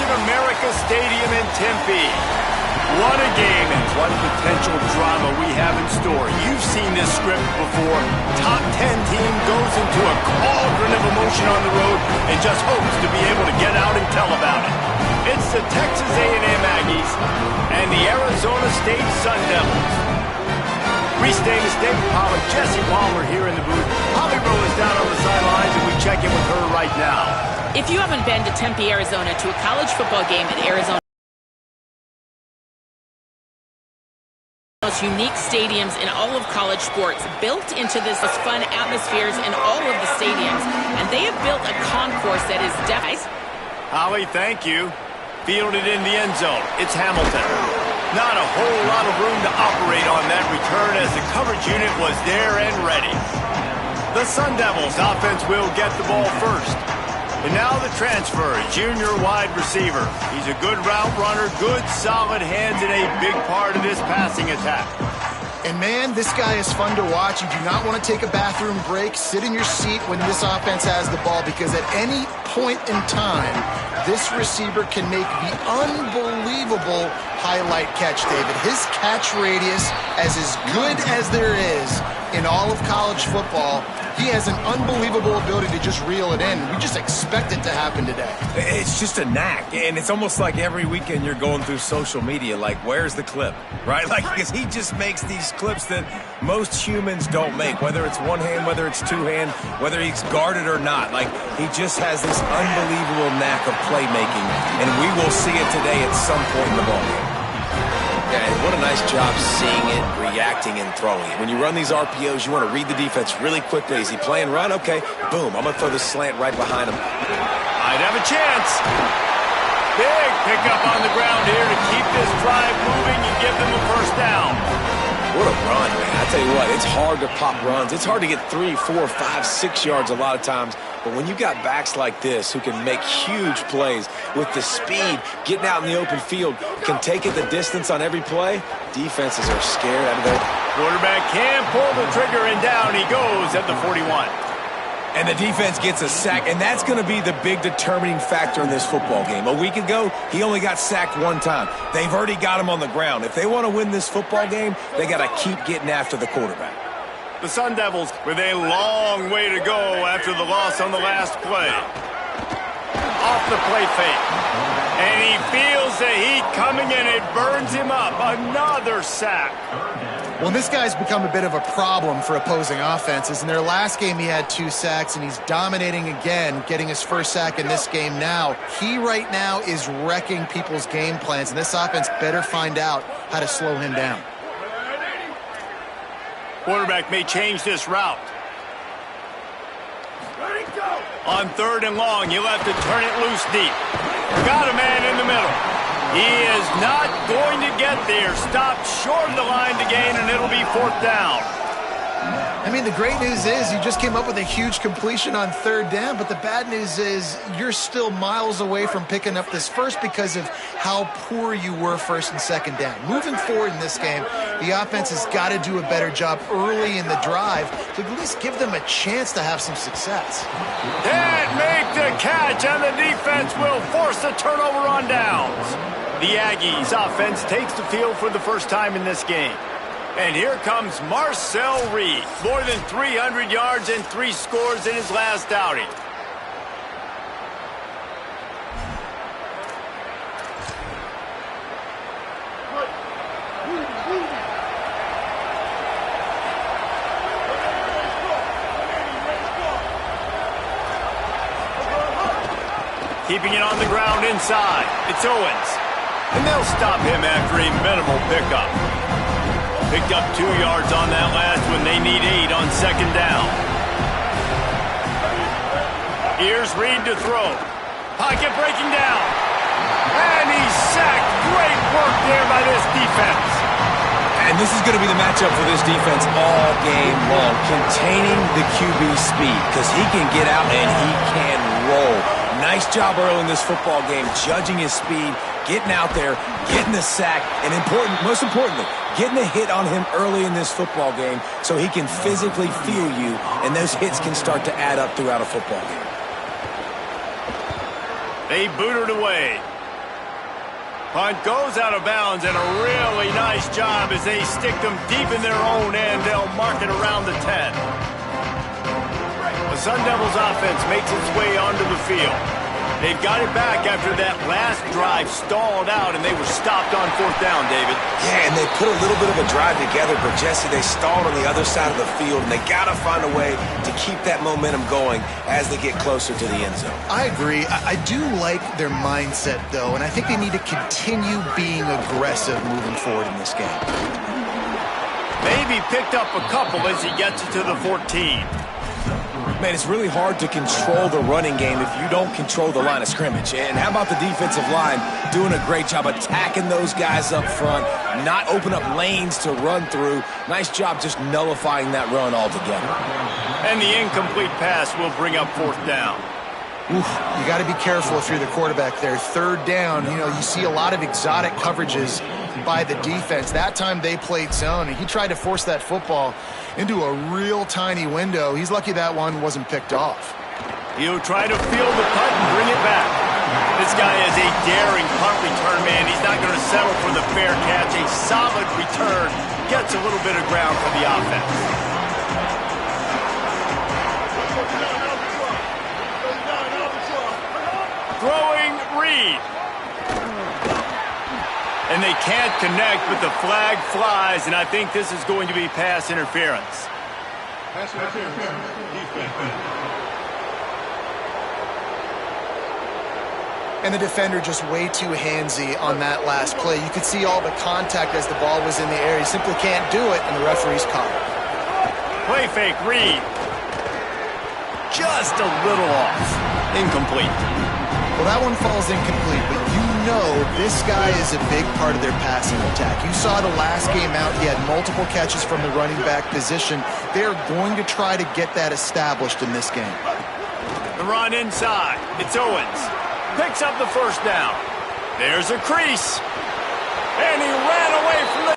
watching America Stadium in Tempe. What a game and what potential drama we have in store. You've seen this script before. Top 10 team goes into a cauldron of emotion on the road and just hopes to be able to get out and tell about it. It's the Texas A&M Aggies and the Arizona State Sun Devils. Reese Davis, David Pollack, Jesse Palmer here in the booth. Holly Rowe is down on the sidelines, and we check in with her right now. If you haven't been to Tempe, Arizona, to a college football game at Arizona, most unique stadiums in all of college sports, built into this fun atmospheres in all of the stadiums, and they have built a concourse that is definitely. Holly, thank you. Fielded in the end zone. It's Hamilton. Not a whole lot of room to operate on that return as the coverage unit was there and ready. The Sun Devils offense will get the ball first. And now the transfer, junior wide receiver. He's a good route runner, good solid hands, and a big part of this passing attack. And man, this guy is fun to watch. You do not want to take a bathroom break. Sit in your seat when this offense has the ball, because at any point in time, this receiver can make the unbelievable highlight catch, David. His catch radius is as good as there is in all of college football. He has an unbelievable ability to just reel it in. We just expect it to happen today. It's just a knack, and it's almost like every weekend you're going through social media, like, where's the clip, right? Like, because he just makes these clips that most humans don't make, whether it's one hand, whether it's two hand, whether he's guarded or not. Like, he just has this unbelievable knack of playmaking, and we will see it today at some point in the ballgame. Yeah, and what a nice job seeing it, reacting, and throwing it. When you run these RPOs, you want to read the defense really quickly. Is he playing run? Okay, boom, I'm going to throw this slant right behind him. I'd have a chance. Big pickup on the ground here to keep this drive moving and give them a first down. What a run, man. I tell you what, it's hard to pop runs. It's hard to get 3, 4, 5, 6 yards a lot of times. But when you got backs like this who can make huge plays with the speed, getting out in the open field, can take it the distance on every play, defenses are scared out of their... Quarterback can pull the trigger, and down he goes at the 41. And the defense gets a sack, and that's going to be the big determining factor in this football game. A week ago, he only got sacked one time. They've already got him on the ground. If they want to win this football game, they got to keep getting after the quarterback. The Sun Devils with a long way to go after the loss on the last play. Off the play fake. And he feels the heat coming, and it burns him up. Another sack. Well, this guy's become a bit of a problem for opposing offenses. In their last game, he had 2 sacks, and he's dominating again, getting his first sack in this game now. He right now is wrecking people's game plans, and this offense better find out how to slow him down. Quarterback may change this route. On 3rd and long, he'll have to turn it loose deep. Got a man in the middle. He is not going to get there. Stopped short of the line to gain, and it'll be 4th down. I mean, the great news is you just came up with a huge completion on 3rd down, but the bad news is you're still miles away from picking up this first because of how poor you were 1st and 2nd down. Moving forward in this game, the offense has got to do a better job early in the drive to at least give them a chance to have some success. Can't make the catch, and the defense will force the turnover on downs. The Aggies offense takes the field for the first time in this game. And here comes Marcel Reed. More than 300 yards and 3 scores in his last outing. Keeping it on the ground inside. It's Owens. And they'll stop him after a minimal pickup. Picked up 2 yards on that last one. They need 8 on 2nd down. Here's Reed to throw. Pocket breaking down. And he's sacked. Great work there by this defense. And this is going to be the matchup for this defense all game long, containing the QB speed, because he can get out and he can roll. Nice job early in this football game, judging his speed, getting out there, getting the sack, and most importantly, getting a hit on him early in this football game so he can physically feel you, and those hits can start to add up throughout a football game. They boot it away. Punt goes out of bounds, and a really nice job as they stick them deep in their own end. They'll mark it around the 10. The Sun Devils offense makes its way onto the field. They've got it back after that last drive stalled out, and they were stopped on 4th down, David. Yeah, and they put a little bit of a drive together, but, Jesse, they stalled on the other side of the field, and they got to find a way to keep that momentum going as they get closer to the end zone. I agree. I do like their mindset, though, and I think they need to continue being aggressive moving forward in this game. Maybe picked up a couple as he gets it to the 14. Man, it's really hard to control the running game if you don't control the line of scrimmage. And how about the defensive line doing a great job attacking those guys up front, not open up lanes to run through. Nice job just nullifying that run altogether. And the incomplete pass will bring up 4th down. Oof, you got to be careful if you're the quarterback there. 3rd down, you see a lot of exotic coverages by the defense. That time they played zone, and he tried to force that football into a real tiny window. He's lucky that one wasn't picked off. He'll try to field the punt and bring it back. This guy is a daring punt return man. He's not going to settle for the fair catch. A solid return gets a little bit of ground for the offense. Throwing Reed. And they can't connect, but the flag flies, and I think this is going to be pass interference. Pass interference. And the defender just way too handsy on that last play. You could see all the contact as the ball was in the air. He simply can't do it, and the referee's caught it. Play fake, Reed. Just a little off. Incomplete. Well, that one falls incomplete, but you know this guy is a big part of their passing attack. You saw the last game out, he had multiple catches from the running back position. They're going to try to get that established in this game. The run inside. It's Owens. Picks up the 1st down. There's a crease. And he ran away from the...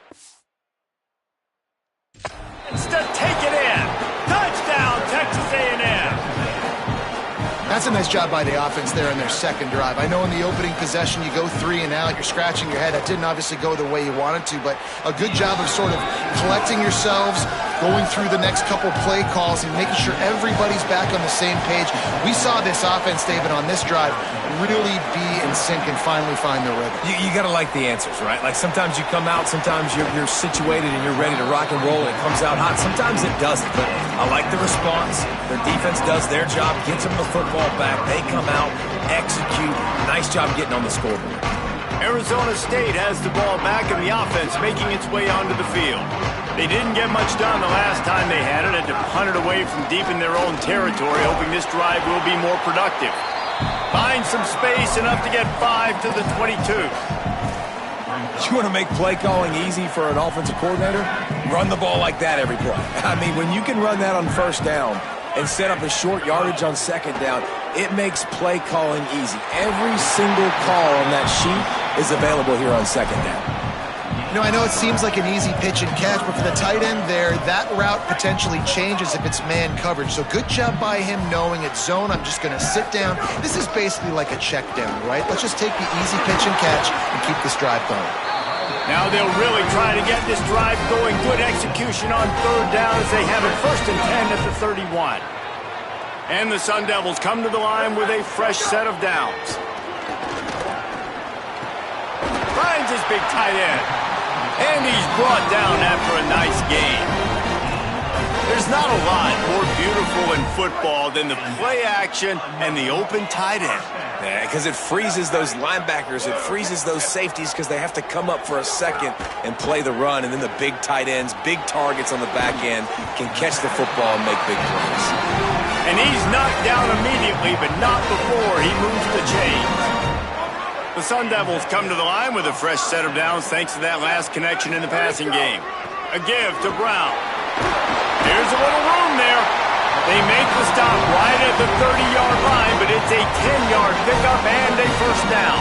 to take it in. Touchdown, Texas A&M. That's a nice job by the offense there in their 2nd drive. I know in the opening possession you go 3 and out, you're scratching your head. That didn't obviously go the way you wanted to, but a good job of sort of collecting yourselves, going through the next couple play calls and making sure everybody's back on the same page. We saw this offense, David, on this drive really be in sync and finally find the rhythm. You got to like the answers, right? Like sometimes you come out, sometimes you're situated and you're ready to rock and roll and it comes out hot. Sometimes it doesn't, but I like the response. Their defense does their job, gets them the football back. They come out, execute. Nice job getting on the scoreboard. Arizona State has the ball back and the offense making its way onto the field. They didn't get much done the last time they had it, had to punt it away from deep in their own territory, hoping this drive will be more productive. Find some space, enough to get 5 to the 22. You want to make play calling easy for an offensive coordinator? Run the ball like that every play. I mean, when you can run that on 1st down and set up a short yardage on 2nd down, it makes play calling easy. Every single call on that sheet is available here on 2nd down. I know it seems like an easy pitch and catch, but for the tight end there, that route potentially changes if it's man coverage. So good job by him knowing it's zone. I'm just going to sit down. This is basically like a check down, right? Let's just take the easy pitch and catch and keep this drive going. Now they'll really try to get this drive going. Good execution on 3rd down as they have it 1st and 10 at the 31. And the Sun Devils come to the line with a fresh set of downs. Finds his big tight end. And he's brought down after a nice game. There's not a lot more beautiful in football than the play action and the open tight end. Yeah, because it freezes those linebackers. It freezes those safeties because they have to come up for a second and play the run. And then the big tight ends, big targets on the back end can catch the football and make big plays. And he's knocked down immediately, but not before he moves the chains. The Sun Devils come to the line with a fresh set of downs thanks to that last connection in the passing game. A give to Brown. There's a little room there. They make the stop right at the 30-yard line, but it's a 10-yard pickup and a 1st down.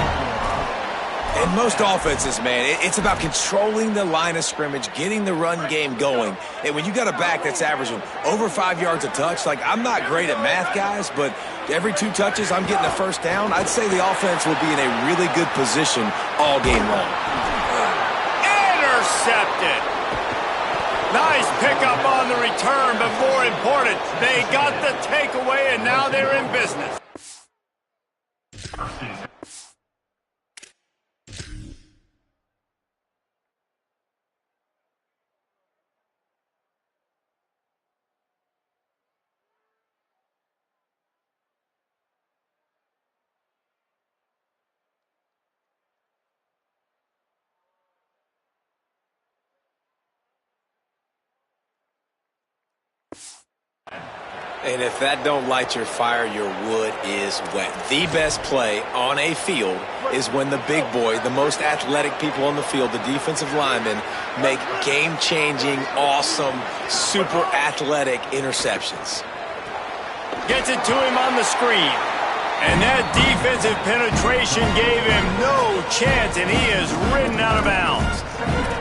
In most offenses, man, it's about controlling the line of scrimmage, getting the run game going. And when you got a back that's averaging over 5 yards a touch, like I'm not great at math, guys, but every 2 touches, I'm getting a first down. I'd say the offense will be in a really good position all game long. Intercepted. Nice pickup on the return, but more important, they got the takeaway, and now they're in business. And if that don't light your fire, your wood is wet. The best play on a field is when the big boy, the most athletic people on the field, the defensive linemen, make game-changing, awesome, super athletic interceptions. Gets it to him on the screen. And that defensive penetration gave him no chance, and he is ridden out of bounds.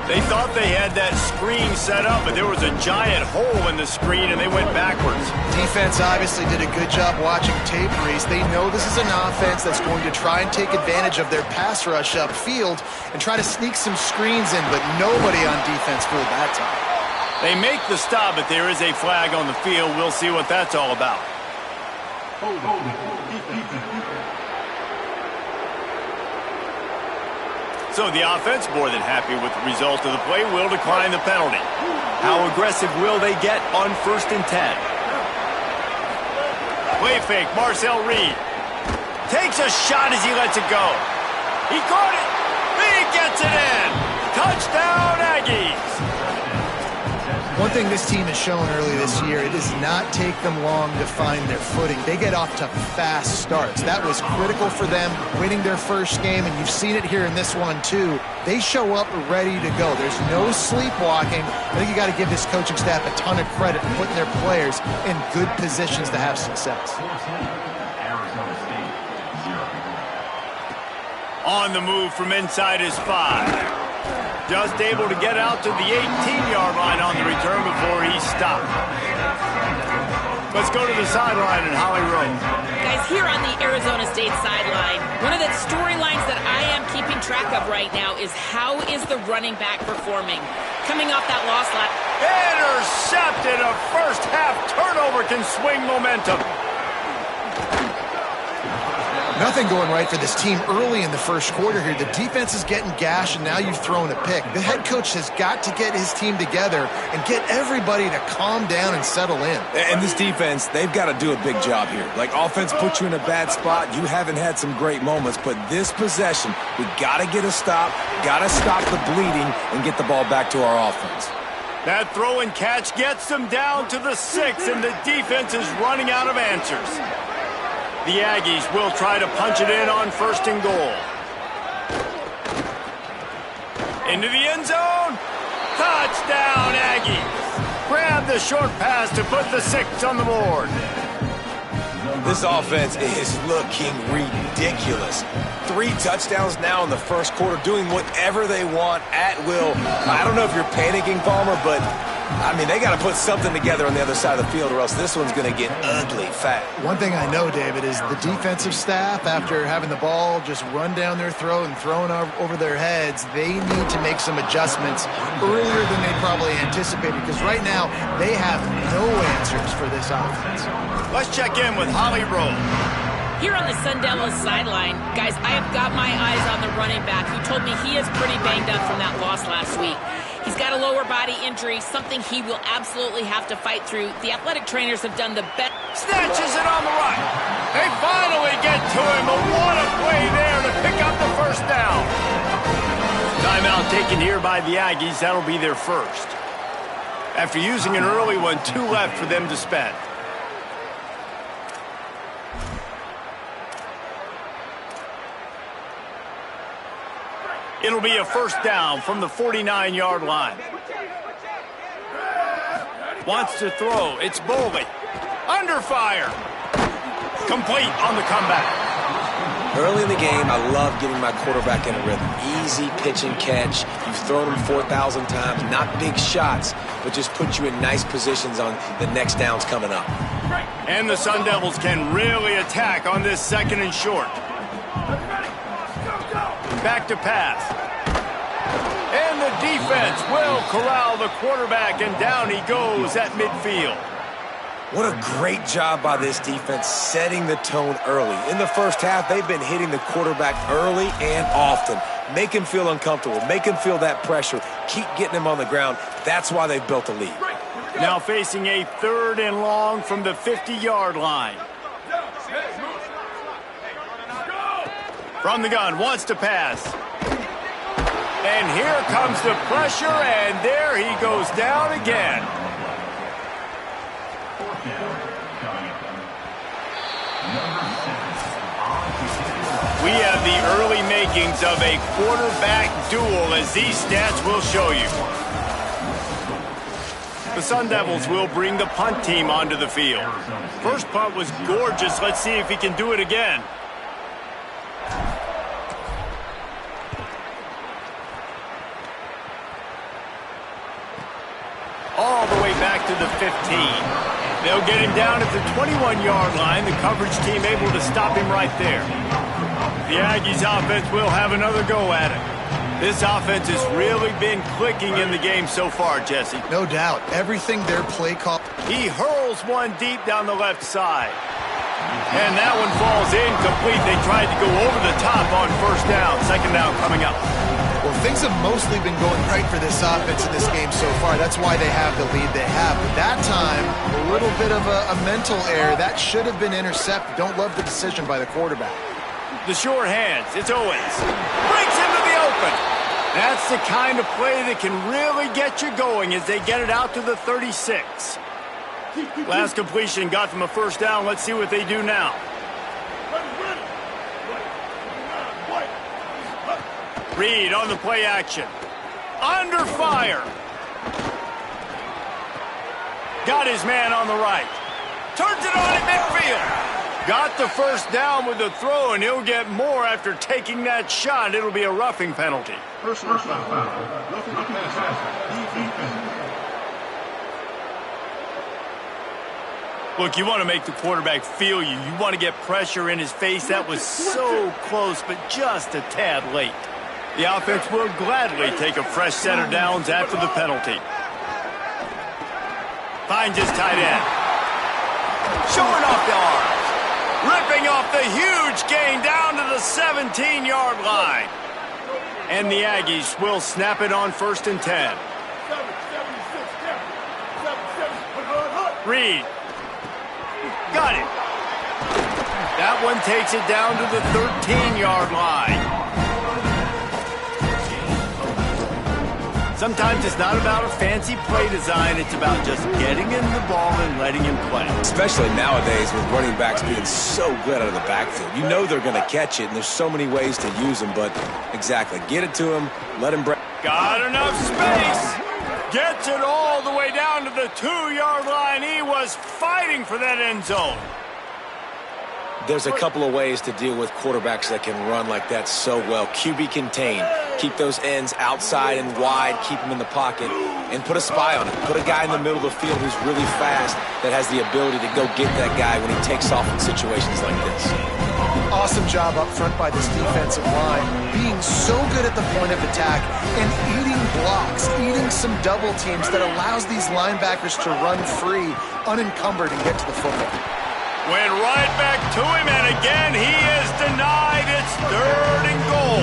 They thought they had that screen set up, but there was a giant hole in the screen, and they went backwards. Defense obviously did a good job watching tape, Reese. They know this is an offense that's going to try and take advantage of their pass rush upfield and try to sneak some screens in, but nobody on defense fooled that time. They make the stop, but there is a flag on the field. We'll see what that's all about. So the offense, more than happy with the result of the play, will decline the penalty. How aggressive will they get on 1st and 10? Play fake, Marcel Reed. Takes a shot as he lets it go. He caught it. He gets it in. Touchdown, Aggies. One thing this team has shown early this year, it does not take them long to find their footing. They get off to fast starts. That was critical for them winning their first game, and you've seen it here in this one too. They show up ready to go. There's no sleepwalking. I think you got to give this coaching staff a ton of credit for putting their players in good positions to have success. On the move from inside his 5. Just able to get out to the 18-yard line on the return before he stopped. Let's go to the sideline in Holly Rowe. Guys, here on the Arizona State sideline, one of the storylines that I am keeping track of right now is how is the running back performing? Coming off that loss last... Intercepted! A first-half turnover can swing momentum. Nothing going right for this team early in the first quarter here. The defense is getting gashed, and now you've thrown a pick. The head coach has got to get his team together and get everybody to calm down and settle in. And this defense, they've got to do a big job here. Like, offense puts you in a bad spot. You haven't had some great moments, but this possession, we got to get a stop, got to stop the bleeding, and get the ball back to our offense. That throw and catch gets them down to the 6, and the defense is running out of answers. The Aggies will try to punch it in on 1st and goal. Into the end zone. Touchdown, Aggies. Grab the short pass to put the 6 on the board. This offense is looking ridiculous. 3 touchdowns now in the first quarter, doing whatever they want at will. I don't know if you're panicking, Palmer, but I mean, they got to put something together on the other side of the field, or else this one's going to get ugly fast. One thing I know, David, is the defensive staff, after having the ball just run down their throat and thrown over their heads, they need to make some adjustments earlier than they probably anticipated, because right now they have no answers for this offense. Let's check in with Holly Rowe. Here on the Sun Devils sideline, guys, I have got my eyes on the running back who told me he is pretty banged up from that loss last week. He's got a lower body injury, something he will absolutely have to fight through. The athletic trainers have done the best. Snatches it on the run. They finally get to him, but what a play there to pick up the first down. Timeout taken here by the Aggies. That'll be their first. After using an early one, 2 left for them to spend. It'll be a first down from the 49-yard line. Wants to throw. It's Boley. Under fire. Complete on the comeback. Early in the game, I love getting my quarterback in a rhythm. Easy pitch and catch. You've thrown them 4,000 times. Not big shots, but just put you in nice positions on the next downs coming up. And the Sun Devils can really attack on this 2nd and short. Back to pass. And the defense will corral the quarterback, and down he goes at midfield. What a great job by this defense setting the tone early. In the first half, they've been hitting the quarterback early and often. Make him feel uncomfortable. Make him feel that pressure. Keep getting him on the ground. That's why they've built a lead. Now facing a 3rd and long from the 50-yard line. From the gun, wants to pass. And here comes the pressure, and there he goes down again. We have the early makings of a quarterback duel, as these stats will show you. The Sun Devils will bring the punt team onto the field. First punt was gorgeous. Let's see if he can do it again. All the way back to the 15. They'll get him down at the 21-yard line. The coverage team able to stop him right there. The Aggies offense will have another go at it. This offense has really been clicking in the game so far, Jesse. No doubt. Everything their play call. He hurls one deep down the left side. And that one falls incomplete. They tried to go over the top on 1st down. 2nd down coming up. Well, things have mostly been going right for this offense in this game so far. That's why they have the lead they have. But that time, a little bit of a mental error. That should have been intercepted. Don't love the decision by the quarterback. The short hands. It's Owens. Breaks into the open. That's the kind of play that can really get you going as they get it out to the 36. Last completion got them a 1st down. Let's see what they do now. Reed on the play action. Under fire. Got his man on the right. Turns it on at midfield. Got the 1st down with the throw, and he'll get more after taking that shot. It'll be a roughing penalty. Personal foul. Roughing the pass. Look, you want to make the quarterback feel you. You want to get pressure in his face. That was so close, but just a tad late. The offense will gladly take a fresh set of downs after the penalty. Finds his tight end. Showing off the arms. Ripping off the huge gain down to the 17-yard line. And the Aggies will snap it on 1st and 10. Reed. Got it. That one takes it down to the 13-yard line. Sometimes it's not about a fancy play design. It's about just getting him the ball and letting him play. Especially nowadays with running backs being so good out of the backfield. You know they're going to catch it, and there's so many ways to use them. But exactly, get it to him, let him break. Got enough space. Gets it all the way down to the 2-yard line. He was fighting for that end zone. There's a couple of ways to deal with quarterbacks that can run like that so well. QB contain. Keep those ends outside and wide. Keep them in the pocket. And put a spy on it. Put a guy in the middle of the field who's really fast that has the ability to go get that guy when he takes off in situations like this. Awesome job up front by this defensive line. Being so good at the point of attack and eating blocks, eating some double teams that allows these linebackers to run free, unencumbered, and get to the football. Went right back to him, and again he is denied. It's 3rd and goal.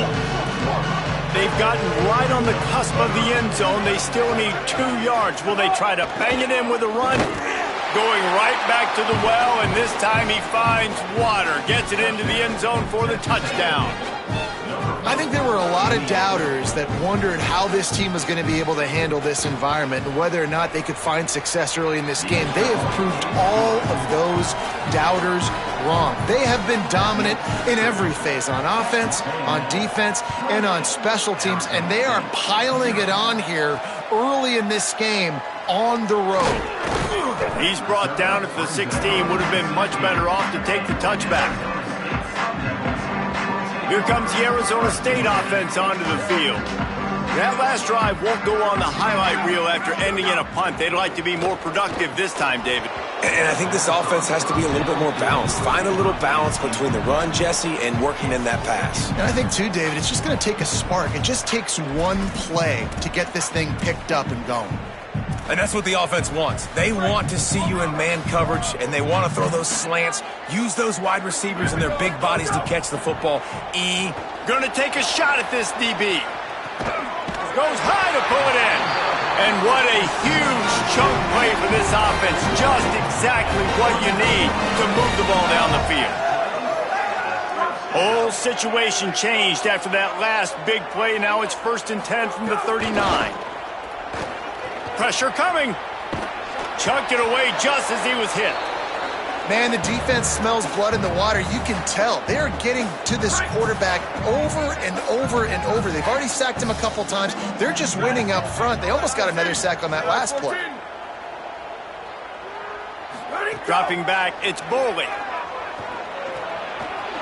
They've gotten right on the cusp of the end zone. They still need 2 yards. Will they try to bang it in with a run? Going right back to the well, and this time he finds water. Gets it into the end zone for the touchdown. I think there were a lot of doubters that wondered how this team was going to be able to handle this environment and whether or not they could find success early in this game. They have proved all of those doubters wrong. They have been dominant in every phase, on offense, on defense, and on special teams, and they are piling it on here early in this game on the road. He's brought down at the 16. Would have been much better off to take the touchback. Here comes the Arizona State offense onto the field. That last drive won't go on the highlight reel after ending in a punt. They'd like to be more productive this time, David. And I think this offense has to be a little bit more balanced. Find a little balance between the run, Jesse, and working in that pass. And I think, too, David, it's just going to take a spark. It just takes one play to get this thing picked up and going. And that's what the offense wants. They want to see you in man coverage, and they want to throw those slants, use those wide receivers and their big bodies to catch the football. Going to take a shot at this DB. Goes high to pull it in. And what a huge chunk play for this offense. Just exactly what you need to move the ball down the field. Whole situation changed after that last big play. Now it's 1st and 10 from the 39. Pressure coming. Chucked it away just as he was hit. Man, the defense smells blood in the water. You can tell. They are getting to this quarterback over and over and over. They've already sacked him a couple times. They're just winning up front. They almost got another sack on that last play. Dropping back, it's Boley.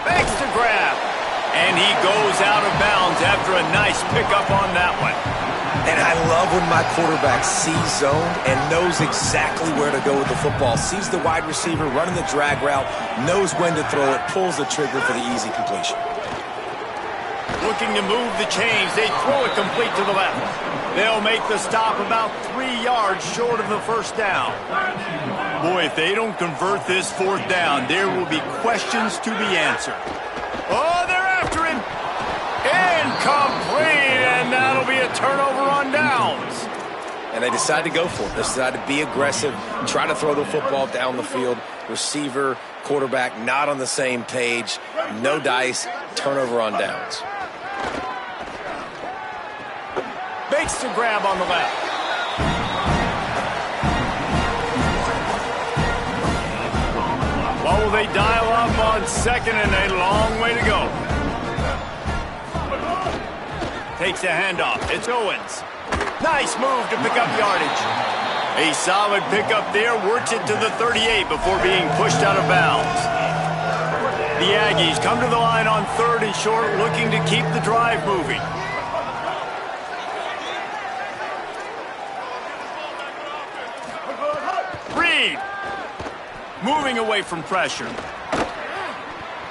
Fakes to grab. And he goes out of bounds after a nice pickup on that one. And I love when my quarterback sees zone and knows exactly where to go with the football. Sees the wide receiver running the drag route, knows when to throw it, pulls the trigger for the easy completion. Looking to move the chains. They throw it complete to the left. They'll make the stop about 3 yards short of the first down. Boy, if they don't convert this 4th down, there will be questions to be answered. Oh, they're after him. Incomplete, and that'll be a turnover on downs. And they decide to go for it. They decide to be aggressive, try to throw the football down the field. Receiver, quarterback, not on the same page. No dice, turnover on downs. Makes the grab on the left. Well, they dial up on 2nd and a long way to go. Takes a handoff. It's Owens. Nice move to pick up yardage. A solid pickup there. Works it to the 38 before being pushed out of bounds. The Aggies come to the line on 3rd and short, looking to keep the drive moving. Reed. Moving away from pressure.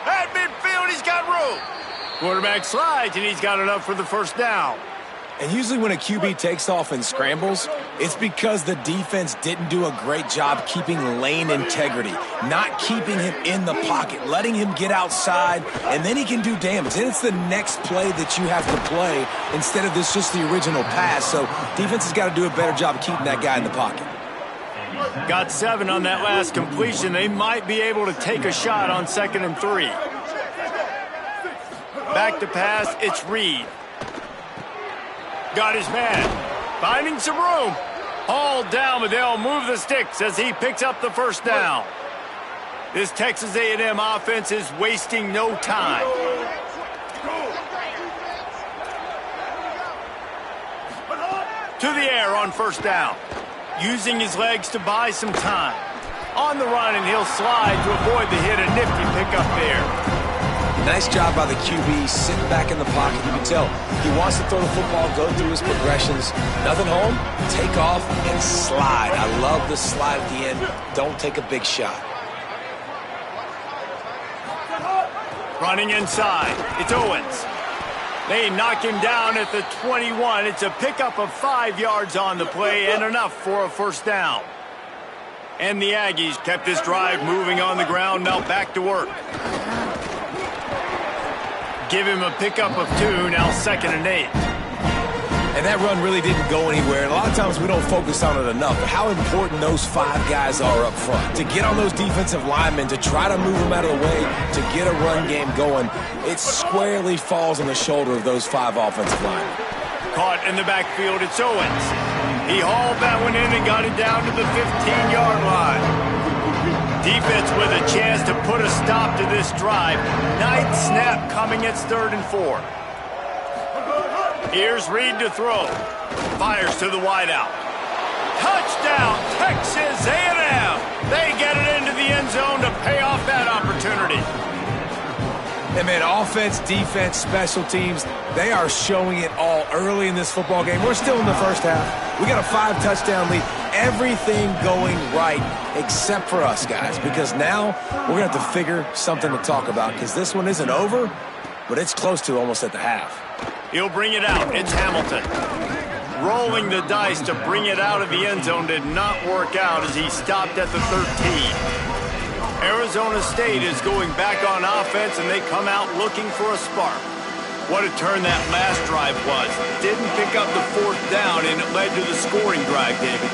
At midfield, he's got room. Quarterback slides, and he's got enough for the 1st down. And usually when a QB takes off and scrambles, it's because the defense didn't do a great job keeping lane integrity, not keeping him in the pocket, letting him get outside, and then he can do damage. And it's the next play that you have to play instead of this just the original pass. So defense has got to do a better job of keeping that guy in the pocket. Got 7 on that last completion. They might be able to take a shot on 2nd and 3. Back to pass, it's Reed. Got his man. Finding some room. Hauled down, but they'll move the sticks as he picks up the 1st down. This Texas A&M offense is wasting no time. To the air on 1st down. Using his legs to buy some time. On the run, and he'll slide to avoid the hit. A nifty pickup there. Nice job by the QB, sitting back in the pocket. You can tell he wants to throw the football, go through his progressions. Nothing home, take off, and slide. I love the slide at the end. Don't take a big shot. Running inside, it's Owens. They knock him down at the 21. It's a pickup of 5 yards on the play and enough for a 1st down. And the Aggies kept this drive moving on the ground, now back to work. Give him a pickup of 2, now 2nd and 8. And that run really didn't go anywhere. And a lot of times we don't focus on it enough. But how important those 5 guys are up front. To get on those defensive linemen, to try to move them out of the way, to get a run game going, it squarely falls on the shoulder of those 5 offensive linemen. Caught in the backfield, it's Owens. He hauled that one in and got it down to the 15-yard line. Defense with a chance to put a stop to this drive. Ninth snap coming, it's 3rd and 4. Here's Reed to throw. Fires to the wideout. Touchdown, Texas A&M. They get it into the end zone to pay off that opportunity. And man, offense, defense, special teams, they are showing it all early in this football game. We're still in the first half. We got a 5-touchdown lead, everything going right except for us, guys, because now we're going to have to figure something to talk about because this one isn't over, but it's close to almost at the half. He'll bring it out. It's Hamilton. Rolling the dice to bring it out of the end zone did not work out as he stopped at the 13. Arizona State is going back on offense, and they come out looking for a spark. What a turn that last drive was. Didn't pick up the fourth down, and it led to the scoring drive, David.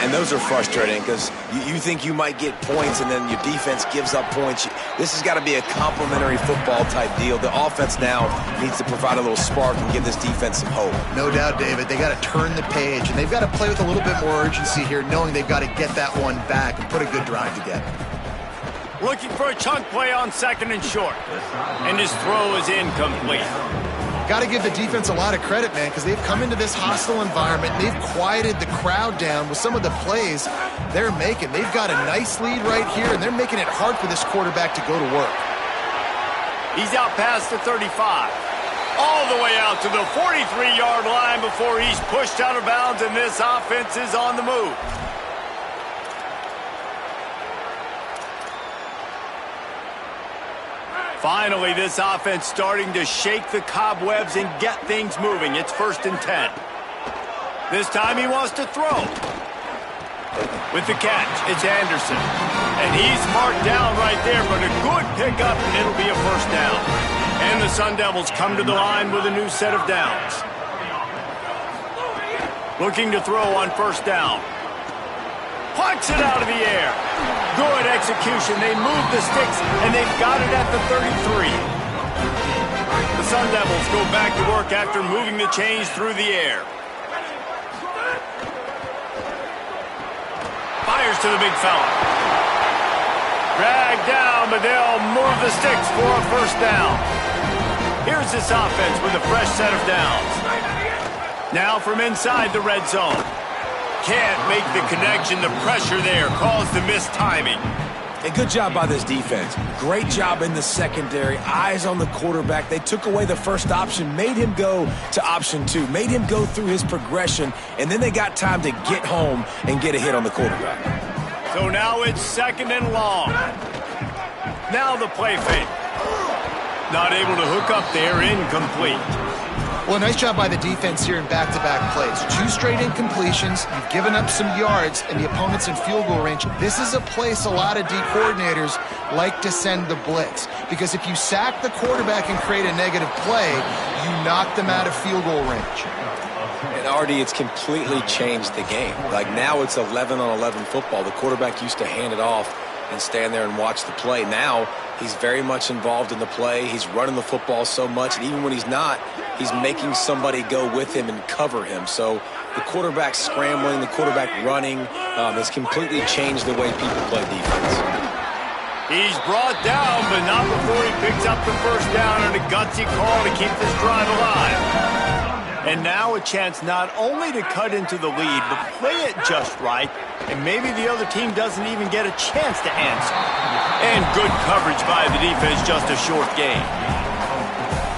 And those are frustrating because you think you might get points, and then your defense gives up points. This has got to be a complementary football type deal. The offense now needs to provide a little spark and give this defense some hope. No doubt, David. They got to turn the page, and they've got to play with a little bit more urgency here, knowing they've got to get that one back and put a good drive together. Looking for a chunk play on 2nd and short. And his throw is incomplete. Got to give the defense a lot of credit, man, because they've come into this hostile environment. They've quieted the crowd down with some of the plays they're making. They've got a nice lead right here, and they're making it hard for this quarterback to go to work. He's out past the 35. All the way out to the 43-yard line before he's pushed out of bounds, and this offense is on the move. Finally, this offense starting to shake the cobwebs and get things moving. It's 1st and 10. This time he wants to throw. With the catch, it's Anderson. And he's marked down right there, but a good pickup, and it'll be a 1st down. And the Sun Devils come to the line with a new set of downs. Looking to throw on 1st down. Punts it out of the air. Good execution. They move the sticks, and they've got it at the 33. The Sun Devils go back to work after moving the chains through the air. Fires to the big fella. Dragged down, but they'll move the sticks for a 1st down. Here's this offense with a fresh set of downs. Now from inside the red zone. Can't make the connection. The pressure there caused the missed timing. A good job by this defense. Great job in the secondary. Eyes on the quarterback. They took away the first option, made him go to option 2, made him go through his progression, and then they got time to get home and get a hit on the quarterback. So now it's 2nd and long. Now the play fake. Not able to hook up there, incomplete. Well, nice job by the defense here in back-to-back plays. 2 straight incompletions. You've given up some yards, and the opponent's in field goal range. This is a place a lot of D coordinators like to send the blitz. Because if you sack the quarterback and create a negative play, you knock them out of field goal range. And Artie, it's completely changed the game. Like now it's 11-on-11 football. The quarterback used to hand it off and stand there and watch the play. Now he's very much involved in the play. He's running the football so much, and even when he's not, he's making somebody go with him and cover him. So the quarterback scrambling, the quarterback running has completely changed the way people play defense. He's brought down, but not before he picks up the 1st down and a gutsy call to keep this drive alive. And now a chance not only to cut into the lead, but play it just right, and maybe the other team doesn't even get a chance to answer. And good coverage by the defense, just a short gain.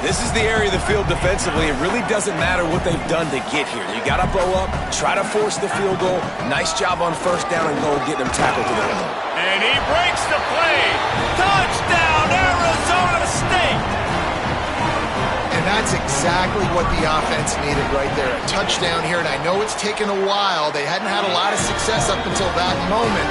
This is the area of the field defensively. It really doesn't matter what they've done to get here. You got to bow up, try to force the field goal. Nice job on 1st down and goal, getting them tackled to the end. And he breaks the play. Touchdown, Arizona State! And that's exactly what the offense needed right there. A touchdown here, and I know it's taken a while. They hadn't had a lot of success up until that moment.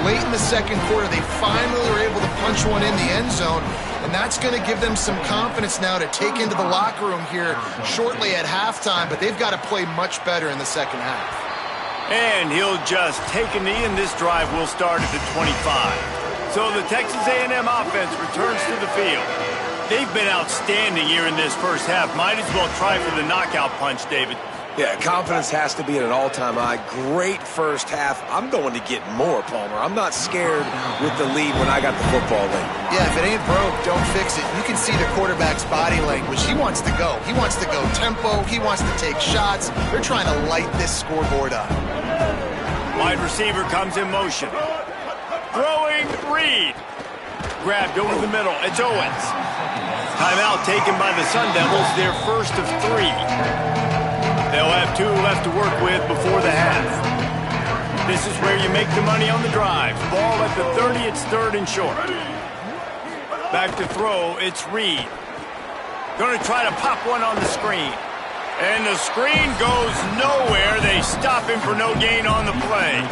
Late in the 2nd quarter, they finally were able to punch one in the end zone, and that's going to give them some confidence now to take into the locker room here shortly at halftime, but they've got to play much better in the 2nd half. And he'll just take a knee, and this drive will start at the 25. So the Texas A&M offense returns to the field. They've been outstanding here in this 1st half. Might as well try for the knockout punch, David. Yeah, confidence has to be at an all-time high. Great 1st half. I'm going to get more, Palmer. I'm not scared with the lead when I got the football late. Yeah, if it ain't broke, don't fix it. You can see the quarterback's body language. He wants to go. He wants to go tempo. He wants to take shots. They're trying to light this scoreboard up. Wide receiver comes in motion. Throwing, Reed. Grabbed over the middle. It's Owens. Timeout taken by the Sun Devils, their 1st of 3. They'll have 2 left to work with before the half. This is where you make the money on the drives. Ball at the 30, it's 3rd and short. Back to throw, it's Reed. Going to try to pop one on the screen. And the screen goes nowhere. They stop him for no gain on the play.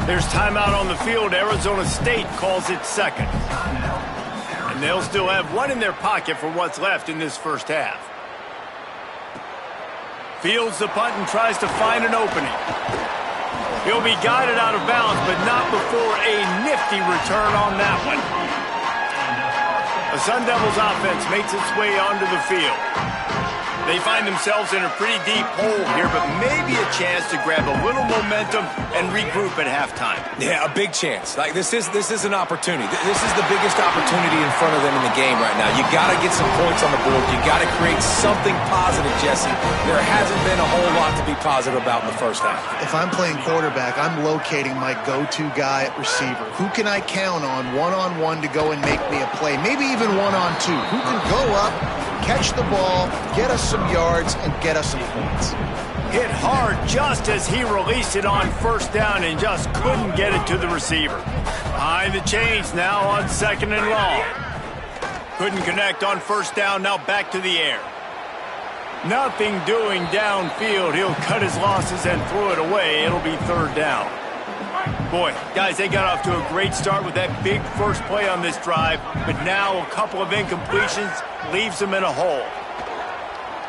There's timeout on the field. Arizona State calls it second. And they'll still have one in their pocket for what's left in this first half. Fields the punt and tries to find an opening. He'll be guided out of bounds, but not before a nifty return on that one. The Sun Devils offense makes its way onto the field. They find themselves in a pretty deep hole here, but maybe a chance to grab a little momentum and regroup at halftime. Yeah, a big chance. Like this is an opportunity. This is the biggest opportunity in front of them in the game right now. You got to get some points on the board. You got to create something positive, Jesse. There hasn't been a whole lot to be positive about in the first half. If I'm playing quarterback, I'm locating my go-to guy at receiver. Who can I count on one-on-one to go and make me a play? Maybe even one-on-two. Who can go up, catch the ball, get us some yards, and get us some points. Hit hard just as he released it on first down and just couldn't get it to the receiver. Behind the chains now on 2nd and long. Couldn't connect on first down, now back to the air. Nothing doing downfield. He'll cut his losses and throw it away. It'll be 3rd down. Boy, guys, they got off to a great start with that big first play on this drive, but now a couple of incompletions leaves them in a hole.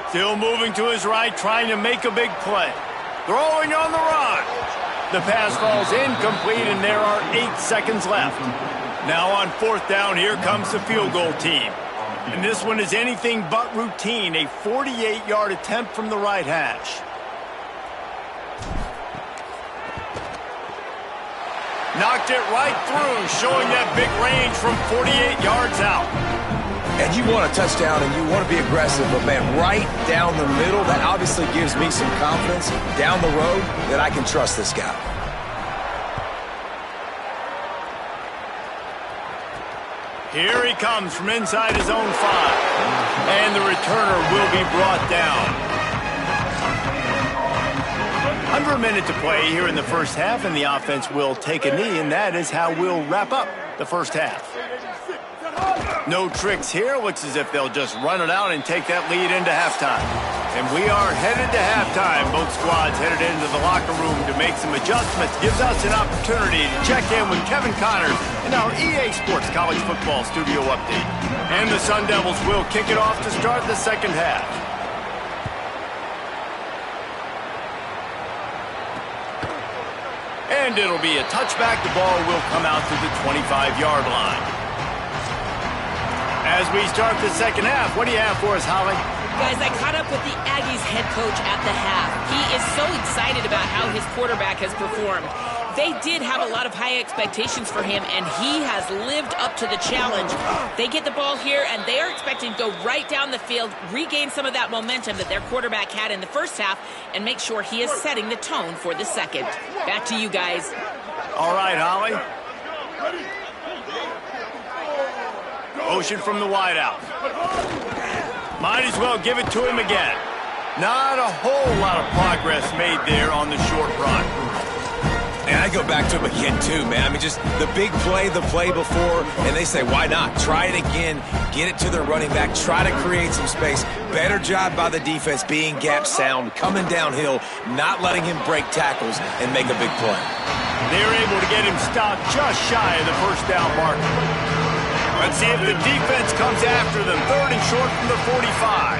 Still moving to his right, trying to make a big play. Throwing on the run. The pass falls incomplete, and there are 8 seconds left. Now on 4th down, here comes the field goal team. And this one is anything but routine, a 48-yard attempt from the right hash. Knocked it right through, showing that big range from 48 yards out. And you want a touchdown and you want to be aggressive, but man, right down the middle, that obviously gives me some confidence down the road that I can trust this guy. Here he comes from inside his own 5. And the returner will be brought down. Under a minute to play here in the first half, and the offense will take a knee, and that is how we'll wrap up the first half. No tricks here. Looks as if they'll just run it out and take that lead into halftime. And we are headed to halftime. Both squads headed into the locker room to make some adjustments. Gives us an opportunity to check in with Kevin Connors in our EA Sports College Football Studio Update. And the Sun Devils will kick it off to start the second half. And it'll be a touchback. The ball will come out to the 25-yard line. As we start the second half, what do you have for us, Holly? Guys, I caught up with the Aggies head coach at the half. He is so excited about how his quarterback has performed. They did have a lot of high expectations for him, and he has lived up to the challenge. They get the ball here, and they are expecting to go right down the field, regain some of that momentum that their quarterback had in the first half, and make sure he is setting the tone for the second. Back to you guys. All right, Holly. Motion from the wideout. Might as well give it to him again. Not a whole lot of progress made there on the short run. And I go back to him again, too, man. I mean, just the big play, the play before, and they say, why not? Try it again, get it to their running back, try to create some space. Better job by the defense being gap sound, coming downhill, not letting him break tackles and make a big play. They're able to get him stopped just shy of the first down marker. Let's see if the defense comes after them. 3rd and short from the 45.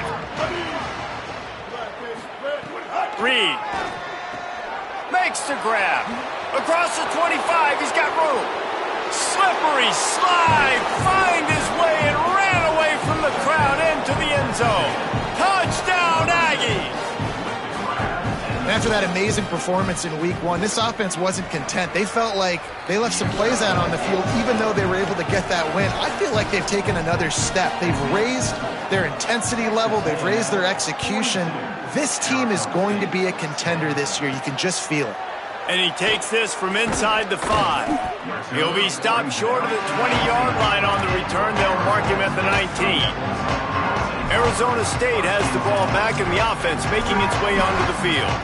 Reed makes the grab. Across the 25, he's got room. Slippery slide, find his way and ran away from the crowd into the end zone. Touchdown, Aggies! After that amazing performance in week 1, this offense wasn't content. They felt like they left some plays out on the field, even though they were able to get that win. I feel like they've taken another step. They've raised their intensity level. They've raised their execution. This team is going to be a contender this year. You can just feel it. And he takes this from inside the 5. He'll be stopped short of the 20-yard line on the return. They'll mark him at the 19. Arizona State has the ball back, and the offense making its way onto the field.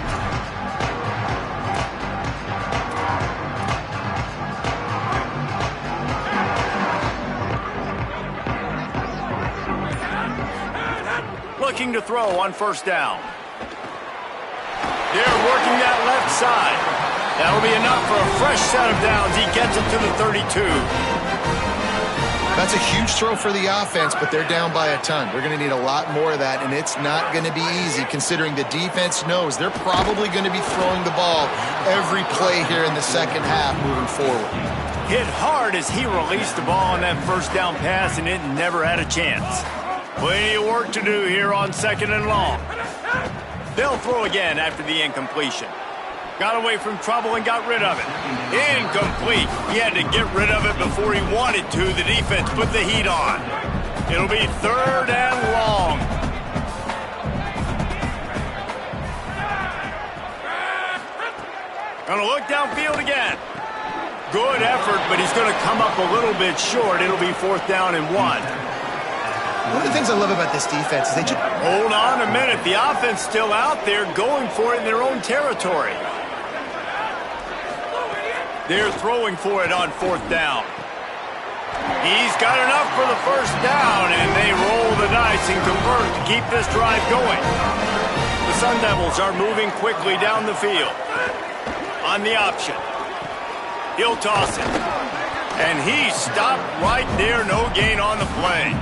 looking to throw on first down. They're working that left side. That'll be enough for a fresh set of downs. He gets it to the 32. That's a huge throw for the offense, but they're down by a ton. They're going to need a lot more of that, and it's not going to be easy considering the defense knows they're probably going to be throwing the ball every play here in the second half moving forward. Hit hard as he released the ball on that first down pass, and it never had a chance. Plenty of work to do here on second and long. They'll throw again after the incompletion. Got away from trouble and got rid of it. Incomplete. He had to get rid of it before he wanted to. The defense put the heat on. It'll be third and long. Gonna look downfield again. Good effort, but he's gonna come up a little bit short. It'll be fourth down and 1. One of the things I love about this defense is they just... Hold on a minute. The offense still out there going for it in their own territory. They're throwing for it on fourth down. He's got enough for the first down, and they roll the dice and convert to keep this drive going. The Sun Devils are moving quickly down the field. On the option. He'll toss it. And he stopped right there. No gain on the play.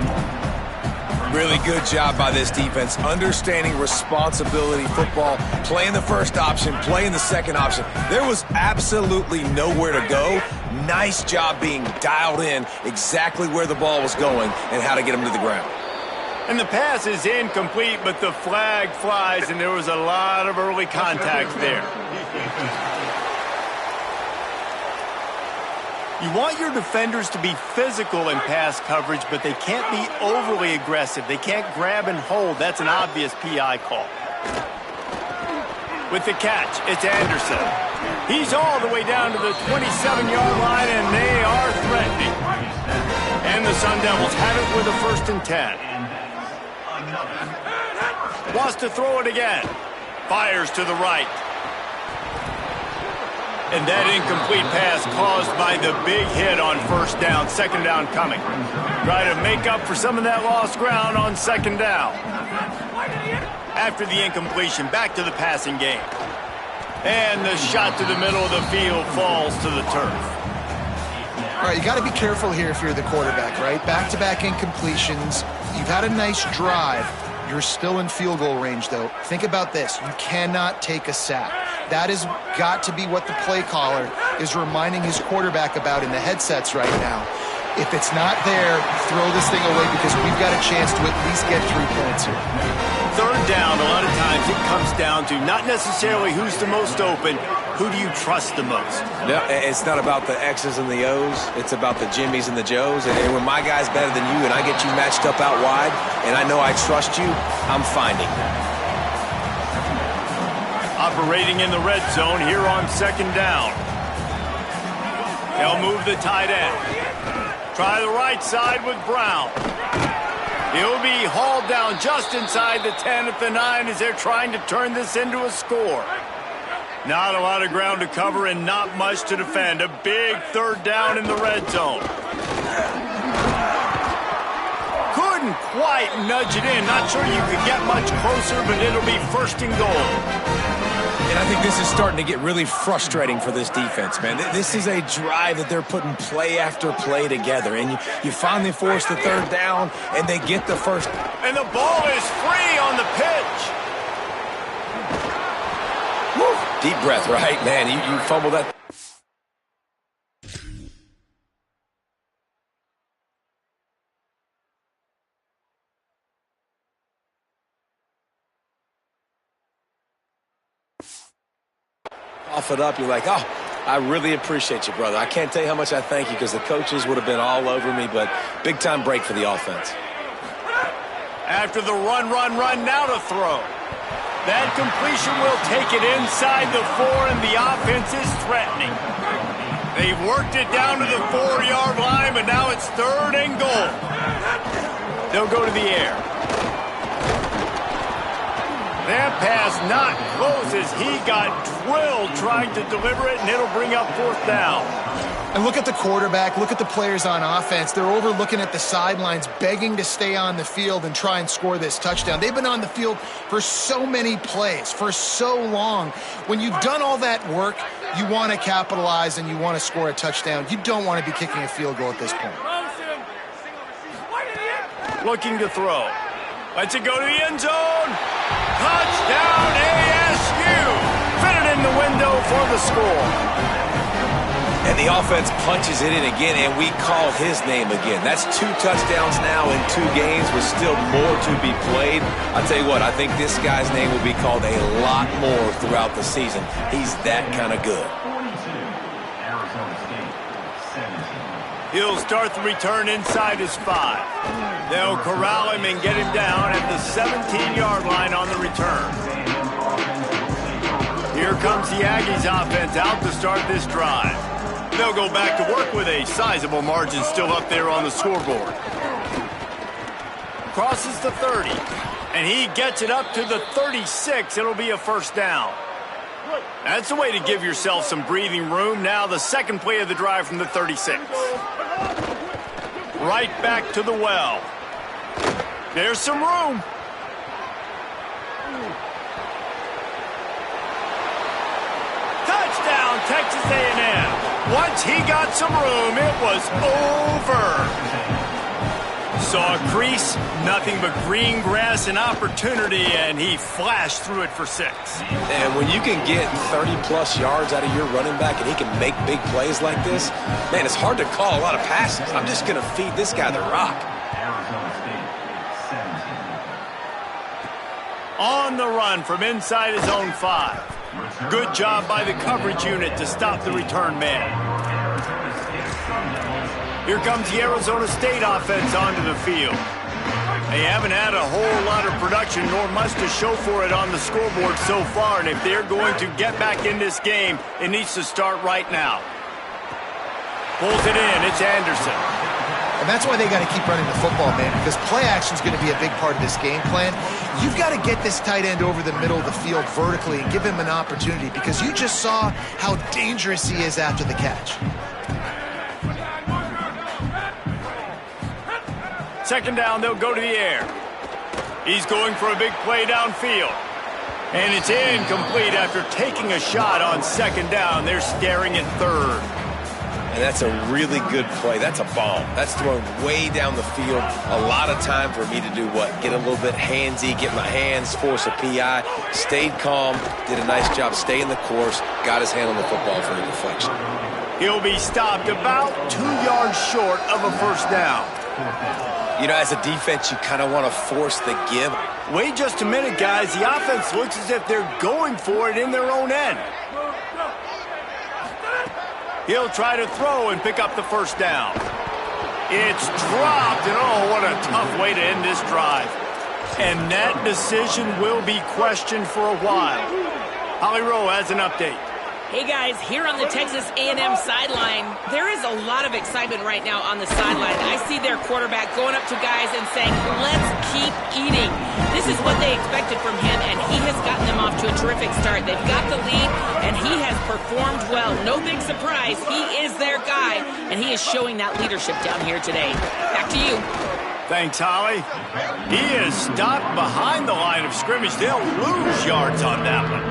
Really good job by this defense, understanding responsibility football, playing the first option, playing the second option. There was absolutely nowhere to go. Nice job being dialed in exactly where the ball was going and how to get him to the ground. And the pass is incomplete, but the flag flies, and there was a lot of early contact there. You want your defenders to be physical in pass coverage, but they can't be overly aggressive. They can't grab and hold. That's an obvious PI call. With the catch, it's Anderson. He's all the way down to the 27-yard line, and they are threatening. And the Sun Devils have it with a 1st and 10. Wants to throw it again. Fires to the right. And that incomplete pass caused by the big hit on first down. Second down coming. Try to make up for some of that lost ground on second down. After the incompletion, back to the passing game. And the shot to the middle of the field falls to the turf. All right, you got to be careful here if you're the quarterback, right? Back-to-back incompletions. You've had a nice drive. You're still in field goal range, though. Think about this. You cannot take a sack. That has got to be what the play caller is reminding his quarterback about in the headsets right now. If it's not there, throw this thing away because we've got a chance to at least get 3 points here. Third down, a lot of times it comes down to not necessarily who's the most open, who do you trust the most? No, it's not about the X's and the O's. It's about the Jimmies and the Joes. And when my guy's better than you and I get you matched up out wide and I know I trust you, I'm finding that. Operating in the red zone here on second down. They'll move the tight end. Try the right side with Brown. He'll be hauled down just inside the 10 at the 9 as they're trying to turn this into a score. Not a lot of ground to cover and not much to defend. A big third down in the red zone. Couldn't quite nudge it in. Not sure you could get much closer, but it'll be 1st and goal. And I think this is starting to get really frustrating for this defense, man. This is a drive that they're putting play after play together. And you finally force the third down, and they get the first. And the ball is free on the pitch. Woo. Deep breath, right? Man, you fumbled that. Off it up, you're like, oh, I really appreciate you, brother. I can't tell you how much I thank you because the coaches would have been all over me, but big-time break for the offense. After the run, now to throw. That completion will take it inside the 4, and the offense is threatening. They've worked it down to the 4-yard line, but now it's 3rd and goal. They'll go to the air. That pass not close as he got drilled trying to deliver it, and it'll bring up 4th down. And look at the quarterback, look at the players on offense. They're overlooking at the sidelines, begging to stay on the field and try and score this touchdown. They've been on the field for so many plays, for so long. When you've done all that work, you want to capitalize and you want to score a touchdown. You don't want to be kicking a field goal at this point. Looking to throw. Lets it go to the end zone. Touchdown ASU. Fitted in the window for the score. And the offense punches it in again, and we call his name again. That's 2 touchdowns now in 2 games with still more to be played. I'll tell you what, I think this guy's name will be called a lot more throughout the season. He's that kind of good. He'll start the return inside his 5. They'll corral him and get him down at the 17-yard line on the return. Here comes the Aggies offense out to start this drive. They'll go back to work with a sizable margin still up there on the scoreboard. Crosses the 30, and he gets it up to the 36. It'll be a first down. That's the way to give yourself some breathing room. Now the second play of the drive from the 36. Right back to the well. There's some room. Touchdown, Texas A&M. Once he got some room, it was over. Saw a crease, nothing but green grass and opportunity, and he flashed through it for 6. And when you can get 30-plus yards out of your running back and he can make big plays like this, man, it's hard to call a lot of passes. I'm just going to feed this guy the rock. On the run from inside his own 5. Good job by the coverage unit to stop the return man. Here comes the Arizona State offense onto the field. They haven't had a whole lot of production nor much to show for it on the scoreboard so far, and if they're going to get back in this game, it needs to start right now. Pulls it in. It's Anderson. And that's why they got to keep running the football, man, because play action is going to be a big part of this game plan. You've got to get this tight end over the middle of the field vertically and give him an opportunity, because you just saw how dangerous he is after the catch. Second down, they'll go to the air. He's going for a big play downfield. And it's incomplete after taking a shot on second down. They're staring at third. And that's a really good play. That's a bomb. That's thrown way down the field. A lot of time for me to do what? Get a little bit handsy, get my hands, force a PI. Stayed calm, did a nice job staying the course, got his hand on the football for a deflection. He'll be stopped about 2 yards short of a first down. You know, as a defense, you kind of want to force the give. Wait just a minute, guys. The offense looks as if they're going for it in their own end. He'll try to throw and pick up the first down. It's dropped, and oh, what a tough way to end this drive. And that decision will be questioned for a while. Holly Rowe has an update. Hey guys, here on the Texas A&M sideline, there is a lot of excitement right now on the sideline. I see their quarterback going up to guys and saying, let's keep eating. This is what they expected from him, and he has gotten them off to a terrific start. They've got the lead, and he has performed well. No big surprise. He is their guy, and he is showing that leadership down here today. Back to you. Thanks, Holly. He is stopped behind the line of scrimmage. They'll lose yards on that one.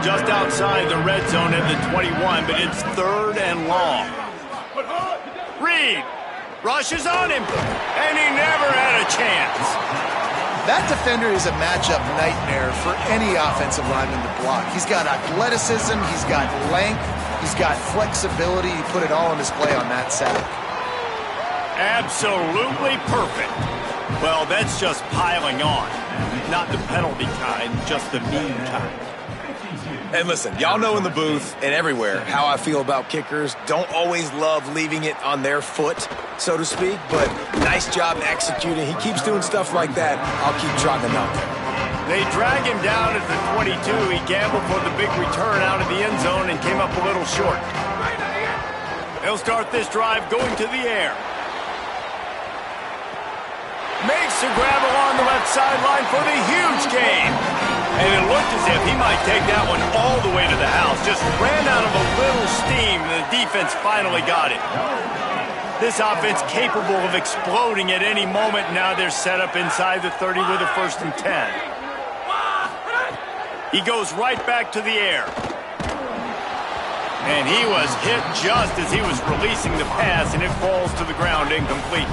Just outside the red zone at the 21, but it's third and long. Reed rushes on him, and he never had a chance. That defender is a matchup nightmare for any offensive lineman to block. He's got athleticism, he's got length, he's got flexibility. He put it all on display on that sack. Absolutely perfect. Well, that's just piling on. Not the penalty kind, just the mean kind. And listen, y'all know in the booth and everywhere how I feel about kickers. Don't always love leaving it on their foot, so to speak, but nice job executing. He keeps doing stuff like that. I'll keep trotting him out there. They drag him down at the 22. He gambled for the big return out of the end zone and came up a little short. They'll start this drive going to the air. Makes a grab along the left sideline for the huge gain. And it looked as if he might take that one all the way to the house. Just ran out of a little steam, and the defense finally got it. This offense capable of exploding at any moment. Now they're set up inside the 30 with a 1st and 10. He goes right back to the air. And he was hit just as he was releasing the pass, and it falls to the ground incomplete.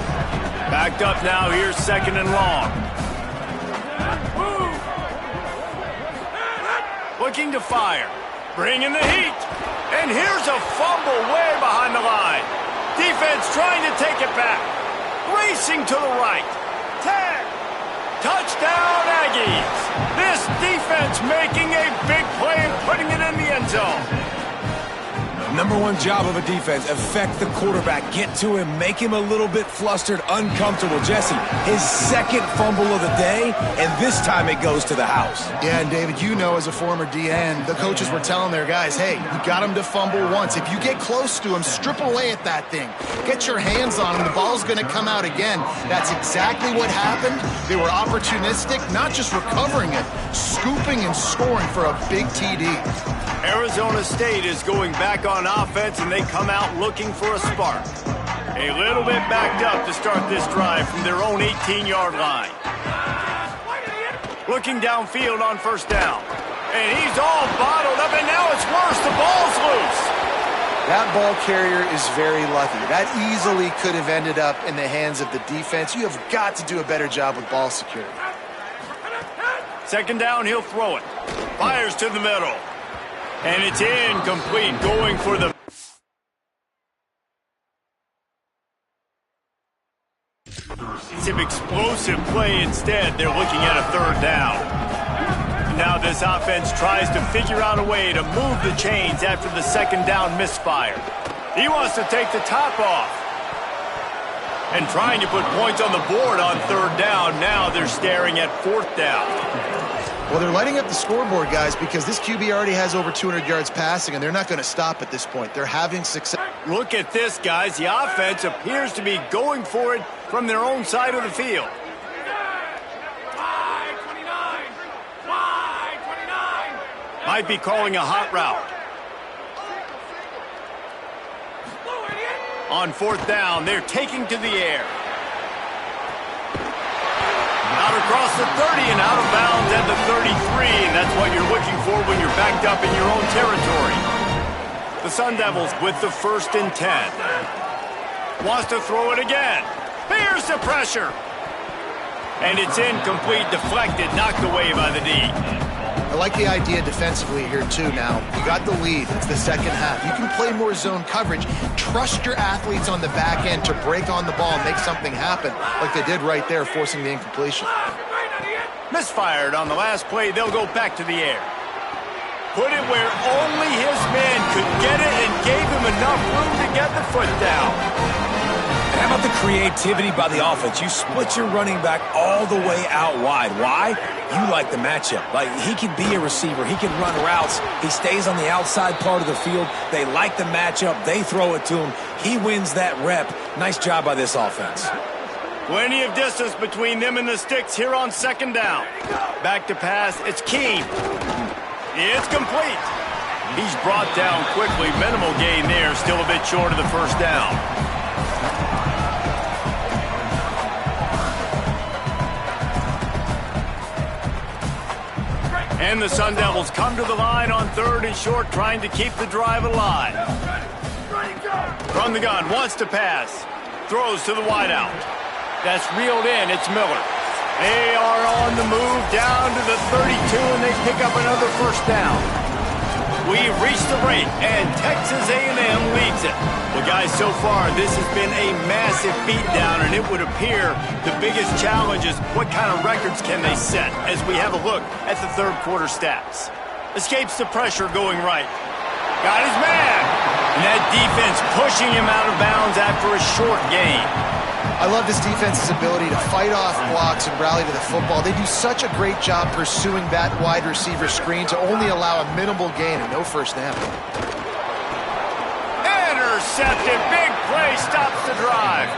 Backed up now, here's 2nd and long. Looking to fire. Bringing the heat. And here's a fumble way behind the line. Defense trying to take it back. Racing to the right. 10. Touchdown, Aggies. This defense making a big play and putting it in the end zone. Number one job of a defense, affect the quarterback, get to him, make him a little bit flustered, uncomfortable. Jesse, his 2nd fumble of the day, and this time it goes to the house. Yeah, and David, you know as a former DN, the coaches were telling their guys, hey, you got him to fumble once. If you get close to him, strip away at that thing. Get your hands on him. The ball's going to come out again. That's exactly what happened. They were opportunistic, not just recovering it, scooping and scoring for a big TD. Arizona State is going back on offense, and they come out looking for a spark. A little bit backed up to start this drive from their own 18-yard line. Looking downfield on 1st down. And he's all bottled up, and now it's worse. The ball's loose. That ball carrier is very lucky. That easily could have ended up in the hands of the defense. You have got to do a better job with ball security. 2nd down, he'll throw it. Fires to the middle. And it's incomplete, going for the... explosive play instead. They're looking at a 3rd down. Now this offense tries to figure out a way to move the chains after the 2nd down misfire. He wants to take the top off. And trying to put points on the board on 3rd down. Now they're staring at 4th down. Well, they're lighting up the scoreboard, guys, because this QB already has over 200 yards passing, and they're not going to stop at this point. They're having success. Look at this, guys. The offense appears to be going for it from their own side of the field. Might be calling a hot route. On 4th down, they're taking to the air. Out across the 30 and out of bounds at the 33, and that's what you're looking for when you're backed up in your own territory. The Sun Devils with the 1st and 10. Wants to throw it again. Here's the pressure. And it's incomplete, deflected, knocked away by the D. I like the idea defensively here, too, now. You got the lead. It's the 2nd half. You can play more zone coverage. Trust your athletes on the back end to break on the ball and make something happen, like they did right there, forcing the incompletion. Misfired on the last play. They'll go back to the air. Put it where only his man could get it and gave him enough room to get the foot down. And how about the creativity by the offense? You split your running back all the way out wide. Why? You like the matchup. Like, he can be a receiver. He can run routes. He stays on the outside part of the field. They like the matchup. They throw it to him. He wins that rep. Nice job by this offense. Plenty of distance between them and the sticks here on 2nd down. Back to pass. It's Keene. It's complete. He's brought down quickly. Minimal gain there. Still a bit short of the 1st down. And the Sun Devils come to the line on 3rd and short, trying to keep the drive alive. From the gun, wants to pass. Throws to the wideout. That's reeled in. It's Miller. They are on the move down to the 32, and they pick up another 1st down. We've reached the break, and Texas A&M leads it. Well, guys, so far, this has been a massive beatdown, and it would appear the biggest challenge is what kind of records can they set as we have a look at the 3rd quarter stats. Escapes the pressure going right. Got his man. And that defense pushing him out of bounds after a short gain. I love this defense's ability to fight off blocks and rally to the football. They do such a great job pursuing that wide receiver screen to only allow a minimal gain and no 1st down. Intercepted. Big play stops the drive.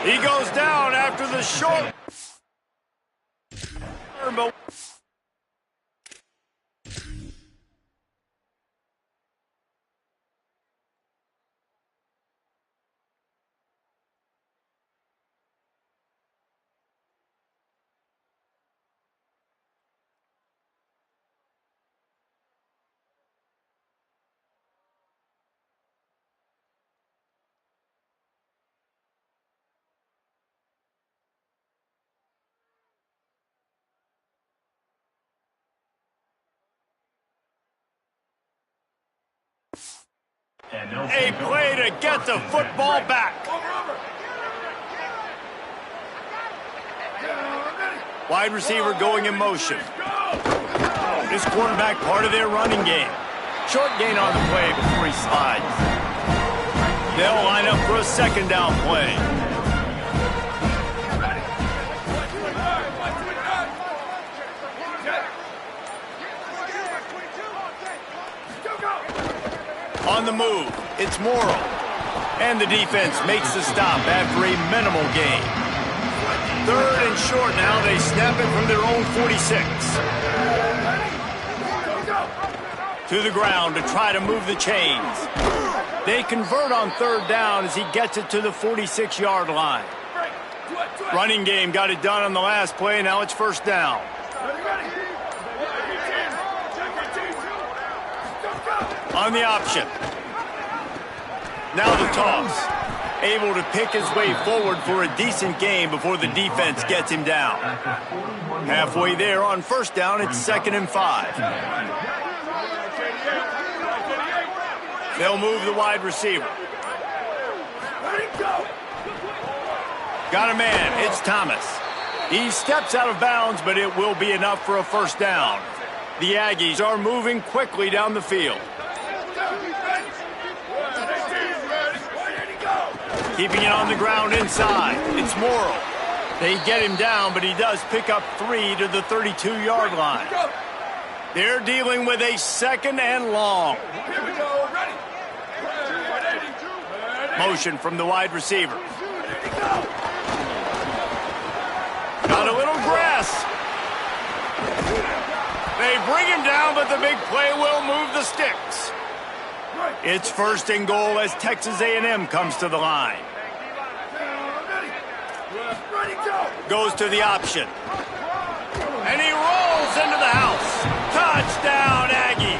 He goes down after the short. A play to get the football back. Wide receiver going in motion. This quarterback part of their running game. Short gain on the play before he slides. They'll line up for a second down play. On the move, it's Morrow. And the defense makes the stop after a minimal gain. Third and short now. They snap it from their own 46. To the ground to try to move the chains. They convert on third down as he gets it to the 46-yard line. Running game got it done on the last play. Now it's first down. On the option. Now the toss. Able to pick his way forward for a decent gain before the defense gets him down. Halfway there on first down, it's 2nd and 5. They'll move the wide receiver. Got a man. It's Thomas. He steps out of bounds, but it will be enough for a first down. The Aggies are moving quickly down the field. Keeping it on the ground inside. It's Morrow. They get him down, but he does pick up 3 to the 32-yard line. They're dealing with a second and long. Motion from the wide receiver. Got a little grass. They bring him down, but the big play will move the sticks. It's first and goal as Texas A&M comes to the line. Goes to the option. And he rolls into the house. Touchdown, Aggies.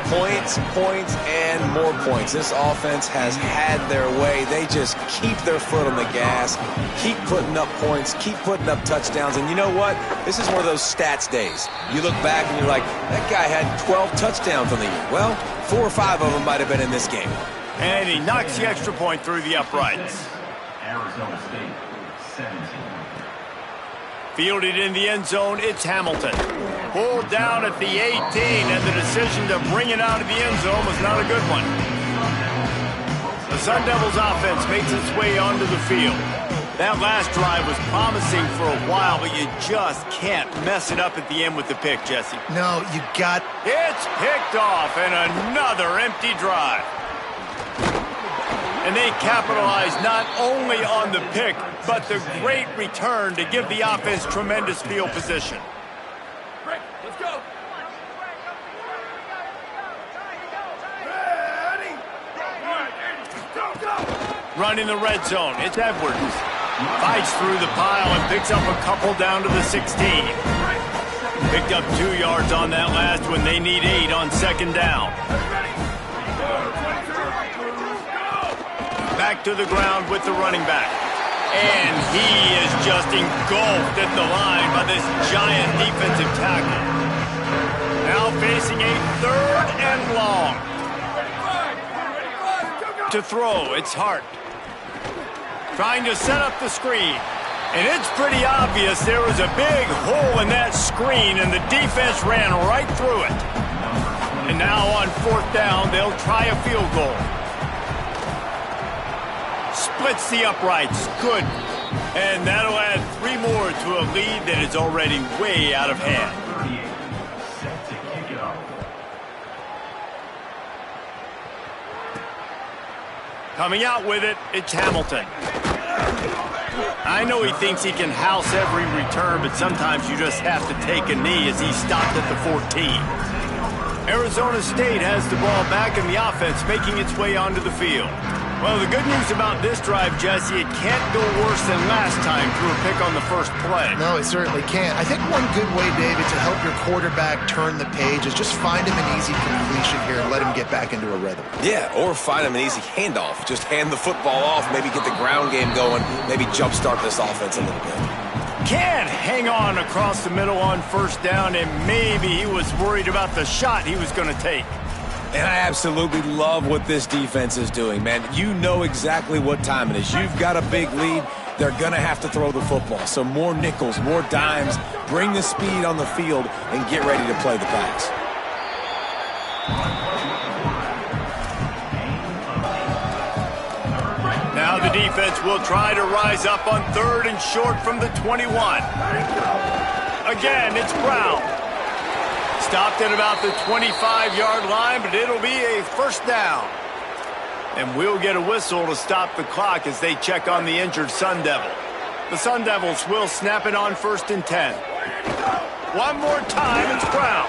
Points, points, and more points. This offense has had their way. They just keep their foot on the gas, keep putting up points, keep putting up touchdowns. And you know what? This is one of those stats days. You look back and you're like, that guy had 12 touchdowns on the year. Well, 4 or 5 of them might have been in this game. And he knocks the extra point through the uprights. Arizona State, 17. Fielded in the end zone, it's Hamilton. Pulled down at the 18, and the decision to bring it out of the end zone was not a good one. The Sun Devils offense makes its way onto the field. That last drive was promising for a while, but you just can't mess it up at the end with the pick, Jesse. No, you got... It's picked off, and another empty drive. And they capitalize not only on the pick, but the great return to give the offense tremendous field position. Let's go. Run in the red zone. It's Edwards. Fights through the pile and picks up a couple down to the 16. Picked up 2 yards on that last one. They need 8 on second down. Back to the ground with the running back. And he is just engulfed at the line by this giant defensive tackle. Now facing a 3rd and long. To throw, it's Hart. Trying to set up the screen. And it's pretty obvious there was a big hole in that screen, and the defense ran right through it. And now on 4th down, they'll try a field goal. Splits the uprights. Good. And that'll add 3 more to a lead that is already way out of hand. Set to kick it off. Coming out with it, it's Hamilton. I know he thinks he can house every return, but sometimes you just have to take a knee as he stopped at the 14. Arizona State has the ball back and the offense making its way onto the field. Well, the good news about this drive, Jesse, it can't go worse than last time through a pick on the first play. No, it certainly can't. I think one good way, David, to help your quarterback turn the page is just find him an easy completion here and let him get back into a rhythm. Yeah, or find him an easy handoff. Just hand the football off, maybe get the ground game going, maybe jumpstart this offense a little bit. Can't hang on across the middle on first down, and maybe he was worried about the shot he was going to take. And I absolutely love what this defense is doing, man. You know exactly what time it is. You've got a big lead. They're going to have to throw the football. So more nickels, more dimes, bring the speed on the field, and get ready to play the pass. Now the defense will try to rise up on 3rd and short from the 21. Again, it's Brown. Stopped at about the 25-yard line, but it'll be a first down. And we'll get a whistle to stop the clock as they check on the injured Sun Devil. The Sun Devils will snap it on 1st and 10. One more time, it's Brown.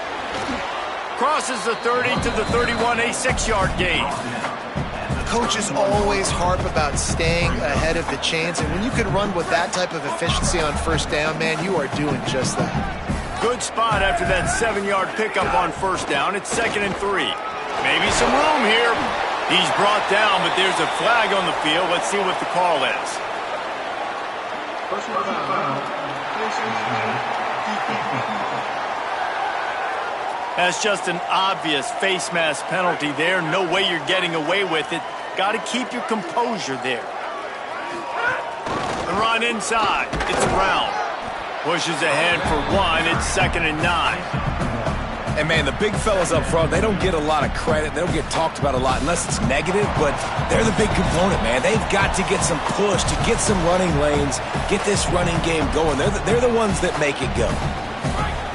Crosses the 30 to the 31, a 6-yard gain. Coaches always harp about staying ahead of the chains, and when you can run with that type of efficiency on 1st down, man, you are doing just that. Good spot after that 7-yard pickup on 1st down. It's 2nd and 3. Maybe some room here. He's brought down, but there's a flag on the field. Let's see what the call is. That's just an obvious face mask penalty there. No way you're getting away with it. Got to keep your composure there. The run inside. It's Brown. Pushes ahead for 1. It's 2nd and 9. And, man, the big fellas up front, they don't get a lot of credit. They don't get talked about a lot unless it's negative, but they're the big component, man. They've got to get some push, to get some running lanes, get this running game going. They're the ones that make it go.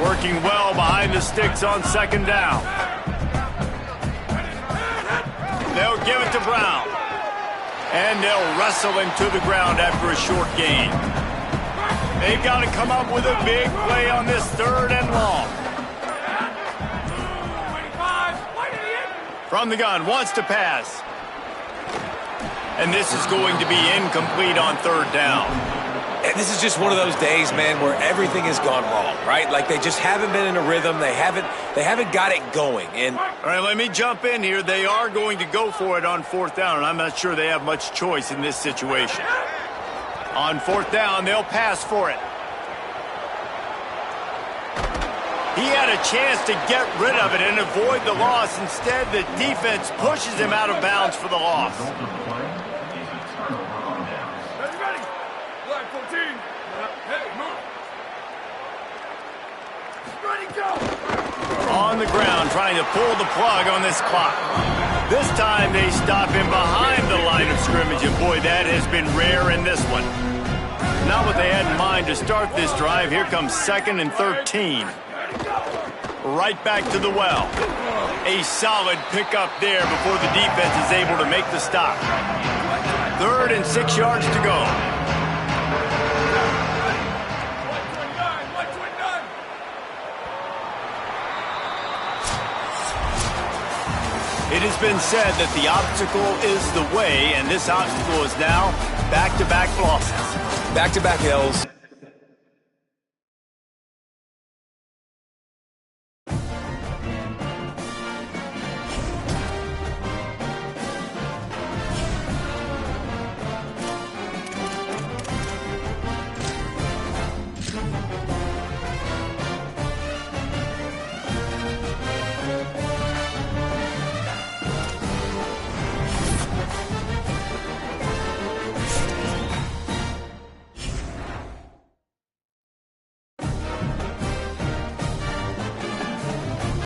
Working well behind the sticks on 2nd down. They'll give it to Brown. And they'll wrestle him to the ground after a short gain. They've got to come up with a big play on this 3rd and long. From the gun, wants to pass. And this is going to be incomplete on 3rd down. And this is just one of those days, man, where everything has gone wrong, right? Like they just haven't been in a rhythm. They haven't got it going. And all right, let me jump in here. They are going to go for it on 4th down, and I'm not sure they have much choice in this situation. On 4th down, they'll pass for it. He had a chance to get rid of it and avoid the loss. Instead, the defense pushes him out of bounds for the loss. On the ground, trying to pull the plug on this clock. This time they stop him behind the line of scrimmage, and boy, that has been rare in this one. Not what they had in mind to start this drive. Here comes 2nd and 13. Right back to the well. A solid pickup there before the defense is able to make the stop. 3rd and 6 yards to go. It has been said that the obstacle is the way, and this obstacle is now back-to-back losses. back-to-back L's.